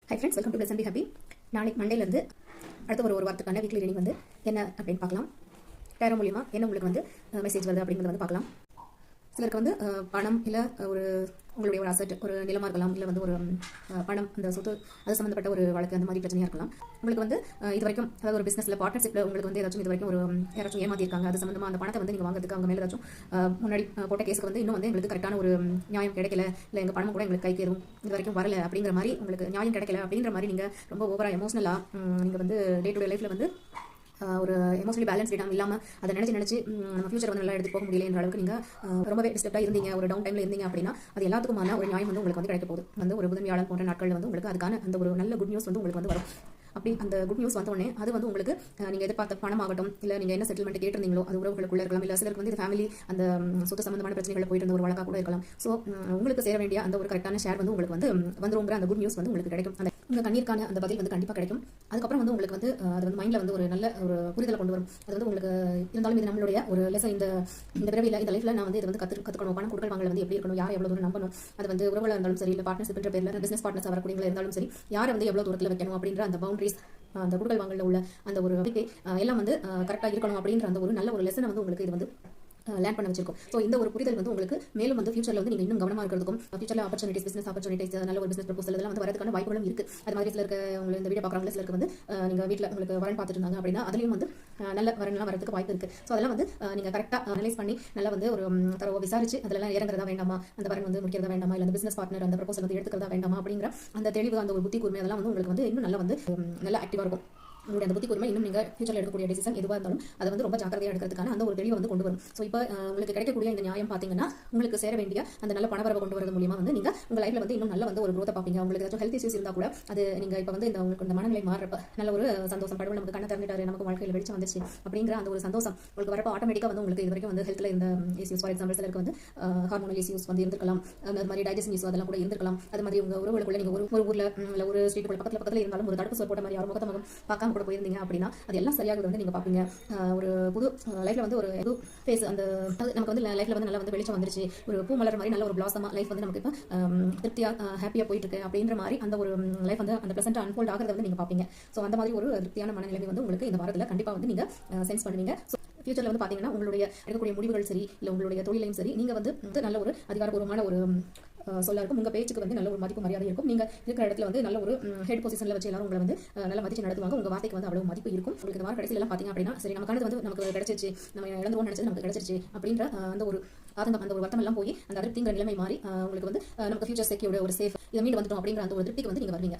Hi friends, welcome to plus and be happy. நாளைக்கு மண்டேலேருந்து அடுத்த ஒரு வாரத்துக்கான வீக்லி ரீடிங் வந்து என்ன அப்படின்னு பார்க்கலாம். டேரோ மூலியமாக என்ன உங்களுக்கு வந்து மெசேஜ் வருது அப்படிங்கிறத வந்து பார்க்கலாம். சிலருக்கு வந்து பணம் இல்லை ஒரு உங்களுடைய ஒரு அசட், ஒரு நிலமாக இருக்கலாம், இல்லை வந்து ஒரு பணம், அந்த சொத்து அது சம்மந்தப்பட்ட ஒரு வழக்கு, அந்த மாதிரி பிரச்சனையாக இருக்கலாம். உங்களுக்கு வந்து இது வரைக்கும் அதாவது ஒரு பிஸ்னஸில் பார்ட்னர்ஷிப்பில் உங்களுக்கு வந்து ஏதாச்சும் இது வரைக்கும் ஒரு யாராச்சும் ஏமாத்திருக்காங்க, அது சம்மந்தமாக அந்த பணத்தை வந்து நீங்கள் வாங்குறதுக்கு அவங்க மேலே ஏதாச்சும் முன்னாடி போட்ட கேஸுக்கு வந்து இன்னும் வந்து எங்களுக்கு கரெக்டான ஒரு நியாயம் கிடைக்கல, இல்லை எங்கள் பணம் கூட எங்களுக்கு கைக்கு எதுவும் இது வரைக்கும் வரல அப்படிங்கிற மாதிரி உங்களுக்கு நியாயம் கிடைக்கல அப்படிங்கிற மாதிரி நீங்கள் ரொம்ப ஓவராக எமோஷனலாக நீங்கள் வந்து டே டு டே லைஃப்பில் வந்து ஒரு எமோஷனலி பேலன்ஸ் இல்லாமல் இல்லாமல் அதை நினச்சி நம்ம ஃபியூச்சர் வந்து நல்லா எடுத்து போக முடியல என்ற அளவுக்கு நீங்கள் ரொம்பவே டிஸ்டர்ப்டாக இருந்தீங்க, ஒரு டவுன் டைமில் இருந்தீங்க அப்படின்னா அது எல்லாத்துக்குமான ஒரு நியாயம் வந்து உங்களுக்கு வந்து கிடைக்க போகுது. வந்து ஒரு புதன் வியாழன் போன்ற நாட்களில் வந்து உங்களுக்கு அதுக்கான அந்த ஒரு நல்ல குட் நியூஸ் வந்து உங்களுக்கு வந்து வரும். அப்படி அந்த குட் நியூஸ் வந்தோடனே அது வந்து உங்களுக்கு நீங்கள் எதிர்பார்த்த பணமாகட்டும், இல்லை நீங்கள் என்ன செட்டில்மெண்ட் கேட்டிருந்தீங்களோ அது உறவுகளுக்குள்ள இருக்கலாம், இல்லை சிலருக்கு வந்து இது ஃபேமிலி அந்த சொத்து சம்பந்தமான பிரச்சனைகளை போயிட்டு இருந்த ஒரு வழக்காக கூட இருக்கலாம். ஸோ உங்களுக்கு சேர வேண்டிய அந்த ஒரு கரெக்டான ஷேர் வந்து உங்களுக்கு வந்து வந்துருங்கிற அந்த குட் நியூஸ் வந்து உங்களுக்கு கிடைக்கும். அந்த உங்கள் கண்ணீருக்கான அந்த பதில் வந்து கண்டிப்பாக கிடைக்கும். அதுக்கப்புறம் வந்து உங்களுக்கு வந்து அது வந்து மைண்டில் வந்து ஒரு நல்ல ஒரு புரிதலை கொண்டு வரும். அது வந்து உங்களுக்கு இருந்தாலும் இது நம்மளுடைய ஒரு லெசன், இந்த பிறவியில் இந்த லைஃப்பில் நான் வந்து இதை வந்து கற்றுக்கணும். பணம் கொடுக்கல் வாங்கல வந்து எப்படி இருக்கணும், யார் எவ்வளோ தூரம் நம்பணும், அது வந்து உறவுகளாக இருந்தாலும் சரி, இல்லை பார்ட்னர்ஷிப் பேரில் பிஸ்னஸ் பார்ட்னர்ஸ் வரக்கூடியவங்களா இருந்தாலும் சரி, யாரை வந்து எவ்வளோ தூரத்தில் வைக்கணும் அப்படின்ற அந்த பவுண்டரிஸ், அந்த கொடுக்கல் வாங்கல உள்ள அந்த ஒரு எல்லாம் வந்து கரெக்டாக இருக்கணும் அப்படின்ற அந்த ஒரு நல்ல ஒரு லெசனை வந்து உங்களுக்கு இது வந்து லேர்ன் பண்ண வச்சிருக்கும். ஸோ இந்த ஒரு புரிதல் வந்து உங்களுக்கு மேலும் வந்து ஃபியூச்சரில் வந்து நீங்கள் இன்னும் கவனமாக இருக்கிறதுக்கும், ஃபியூச்சரில் ஆப்பர்ச்சுனிட்டிஸ், பிஸ்னஸ் ஆப்பர்ச்சுனிட்டிஸ், நல்ல ஒரு பிஸ்னஸ் ப்ரொபோசல் இதெல்லாம் வந்து வரதுக்கான வாய்ப்புகளும் இருக்குது. அது மாதிரி சிலருக்கு உங்களுக்கு இந்த வீடியோ பார்க்குறாங்க, சிலருக்கு வந்து நீங்கள் வீட்டில் உங்களுக்கு வரன் பார்த்துட்டு இருந்தாங்க அப்படின்னா அதுலேயும் வந்து நல்ல வரன்லாம் வரதுக்கு வாய்ப்பு இருக்குது. ஸோ அதெல்லாம் வந்து நீங்கள் கரெக்டாக அனலைஸ் பண்ணி நல்லா வந்து ஒரு தரவை விசாரிச்சு அதெல்லாம் இறங்குறதா வேண்டாமா, அந்த வரன் வந்து முடிக்கிறதா வேண்டாமா, இல்லை அந்த பிஸ்னஸ் பார்ட்னர் அந்த ப்ரொபோசல் வந்து எடுத்துக்கிறதா வேண்டாமா அப்படிங்கிற அந்த தெளிவு, அந்த ஒரு புத்தி கூர்மை அதெல்லாம் வந்து உங்களுக்கு வந்து இன்னும் நல்லா வந்து நல்லா ஆக்டிவாக இருக்கும். உங்களுடைய அந்த புத்தி கூர்மை இன்னும் நீங்கள் ஃபியூச்சரில் எடுக்கக்கூடிய டிசிஷன் எதுவாக இருந்தாலும் அதை வந்து ரொம்ப ஜாக்கிரதையாக எடுக்கிறதுக்கான அந்த ஒரு தெளிவை வந்து கொண்டு வரும். ஸோ இப்போ உங்களுக்கு கிடைக்கக்கூடிய இந்த நியாயம் பார்த்தீங்கன்னா உங்களுக்கு சேர வேண்டிய அந்த நல்ல பணவரவை கொண்டு வரது மூலியமாக வந்து நீங்கள் உங்கள் லைஃப்பில் வந்து இன்னும் நல்ல வந்து ஒரு growth பார்ப்பீங்க. உங்களுக்கு ஏதாச்சும் ஹெல்த் இஷ்யூஸ் இருந்தால் கூட அது நீங்கள் இப்போ வந்து இந்த உங்களுக்கு இந்த மனநிலை மாறுறப்ப நல்ல ஒரு சந்தோஷம், கடவுள் நமக்கு கண்ணை திறந்துட்டாரு, நமக்கு வாழ்க்கையில் வெளிச்சம் வந்துச்சு அப்படிங்கிற அந்த ஒரு சந்தோஷம் உங்களுக்கு வரப்போ ஆட்டோமேட்டிக்காக வந்து உங்களுக்கு இது வரைக்கும் வந்து ஹெல்த்தில் இந்த இஷ்யூஸ், ஃபார் எக்ஸாம்பிள் சிலருக்கு வந்து ஹார்மோனல் இஷ்யூஸ் வந்து இருந்திருக்கலாம், அது மாதிரி டைஜஷன் இஷ்யூஸ் அதெல்லாம் கூட இருந்திருக்கலாம். அது மாதிரி உங்கள் உறவுகளுக்குள்ள நீங்கள் ஒரு ஊரில் இல்லை ஒரு ஸ்ட்ரீட்டுக்குள்ள பக்கத்தில் இருந்தாலும் ஒரு தடுப்பு சோறு போட்ட மாதிரி யாரும் முகம் பார்க்காம கூட போயிருந்தீங்க அப்படின்னா அது எல்லாம் சரியாக வந்து நீங்கள் பார்ப்பீங்க. ஒரு புது லைஃப்பில் வந்து ஒரு புது ஃபேஸ், அந்த நமக்கு வந்து லைஃப்பில் வந்து நல்லா வந்து வெளிச்சம் வந்துருச்சு, ஒரு பூ மலர் மாதிரி நல்ல ஒரு பிளாசமாக லைஃப் வந்து நமக்கு இப்போ திருப்தியாக ஹாப்பியாக போயிட்டு இருக்கு அப்படின்ற மாதிரி அந்த ஒரு லைஃப் வந்து அந்த ப்ரெசென்ட்டாக அன்ஃபோல்ட் ஆகிறத வந்து நீங்கள் பார்ப்பீங்க. ஸோ அந்த மாதிரி ஒரு திருப்தியான மனநிலைமை வந்து உங்களுக்கு இந்த வாரத்தில் கண்டிப்பாக வந்து நீங்கள் சென்ஸ் பண்ணுவீங்க. ஸோ ஃபியூச்சரில் வந்து பார்த்தீங்கன்னா உங்களுடைய எடுக்கக்கூடிய முடிவுகள் சரி, இல்லை உங்களுடைய தொழிலையும் சரி, நீங்கள் வந்து நல்ல ஒரு அதிகாரப்பூர்வமான ஒரு சொல்ல இருக்கும். உங்கள் பேச்சுக்கு வந்து நல்ல ஒரு மதிப்பு மரியாதை இருக்கும். நீங்கள் இருக்கிற இடத்துல வந்து நல்ல ஒரு ஹெட் பொசிஷனில் வச்சு எல்லாரும் உங்களை வந்து நல்ல மதிச்சு நடத்துவாங்க. உங்கள் வார்த்தைக்கு வந்து அவ்வளவு மதிப்பு இருக்கும். உங்களுக்கு இந்த வாரம் கடைசியில் எல்லாம் பார்த்தீங்க அப்படின்னா சரி நமக்கானது வந்து நமக்கு கிடைச்சிருச்சு, நம்ம இழந்துவோம் நினைச்சது நமக்கு கிடைச்சிருச்சு அப்படின்ற அந்த ஒரு ஆதங்கம், அந்த ஒரு வருத்தம் எல்லாம் போய் அந்த அதிருப்திங்கிற நிலைமை மாறி உங்களுக்கு வந்து நமக்கு ஃபியூச்சர் செக்யூர்டு ஒரு சேஃப் இதை மீண்டு வந்துட்டோம் அப்படிங்கிற அந்த ஒரு திருப்திக்கு வந்து நீங்கள் வருவீங்க.